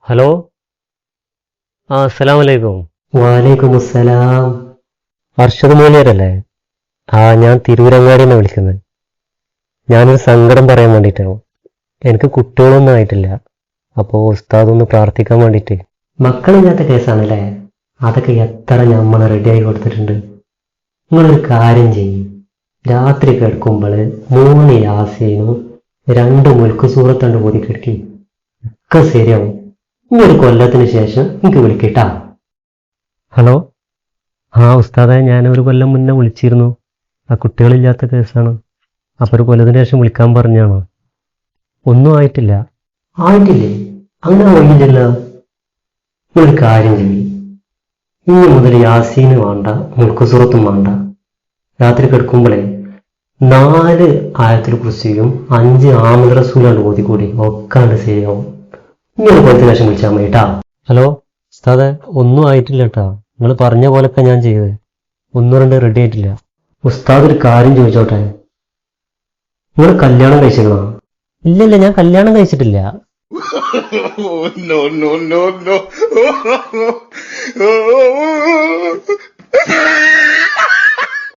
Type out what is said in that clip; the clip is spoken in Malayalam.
ഹലോ. അസ്സലാമു അലൈക്കും. വാലേക്കും അസ്സലാം. അർഷദ് മൂല്യരല്ലേ? ഞാൻ തിരൂരങ്ങാടിന്ന് വിളിക്കുന്നത്. ഞാനൊരു സങ്കടം പറയാൻ വേണ്ടിയിട്ടാണ്. എനിക്ക് കുട്ടികളൊന്നും ആയിട്ടില്ല. അപ്പോൾ ഉസ്താദ് ഒന്ന് പ്രാർത്ഥിക്കാൻ വേണ്ടിയിട്ട്. മക്കളില്ലാത്ത കേസാണല്ലേ? അതൊക്കെ എത്ര നമ്മൾ റെഡിയായി കൊടുത്തിട്ടുണ്ട്. നിങ്ങളൊരു കാര്യം ചെയ്യും, രാത്രി കിടക്കുമ്പോൾ 3 യാസീനും 2 മുൽക്ക് സൂറത്തണ്ട് പോയി കിടക്കി, ഒക്കെ ശരിയാവും. ഇനി ഒരു കൊല്ലത്തിന് ശേഷം എനിക്ക് വിളിക്കട്ടാ. ഹലോ. ഉസ്താദെ, ഞാൻ ഒരു കൊല്ലം മുന്നേ വിളിച്ചിരുന്നു. കുട്ടികളില്ലാത്ത കേസാണ്. അപ്പോൾ ഒരു കൊല്ലത്തിന് ശേഷം വിളിക്കാൻ പറഞ്ഞാണോ? ഒന്നും ആയിട്ടില്ല. ആയിട്ടില്ലേ? അങ്ങനെ വൈകില്ലല്ലോ. നിങ്ങളൊരു കാര്യം ചെയ്യും, ഇനി മുതൽ യാസീന് വേണ്ട, മുൽക്ക് സൂറത്തും വേണ്ട. രാത്രി കിടക്കുമ്പോഴേ 4 ആയത്തിൽ കുറിച്ചും 5 ആമത് റസൂലാണ് ഓതിക്കൂടി, ഒക്കെ ശരിയാവും. ഇനി ഒരു കൊല്ലത്തിന് ശേഷം വിളിച്ചാൽ മതി കേട്ടാ. ഹലോ ഉസ്താദെ, ഒന്നും ആയിട്ടില്ല കേട്ടാ. നിങ്ങൾ പറഞ്ഞ പോലൊക്കെ ഞാൻ ചെയ്തത്. ഒന്നും രണ്ട് റെഡി ആയിട്ടില്ല. ഉസ്താദ് ഒരു കാര്യം ചോദിച്ചോട്ടെ, നിങ്ങൾ കല്യാണം കഴിച്ചിരുന്നോ? ഇല്ലല്ല, ഞാൻ കല്യാണം കഴിച്ചിട്ടില്ല. No, no, no, no.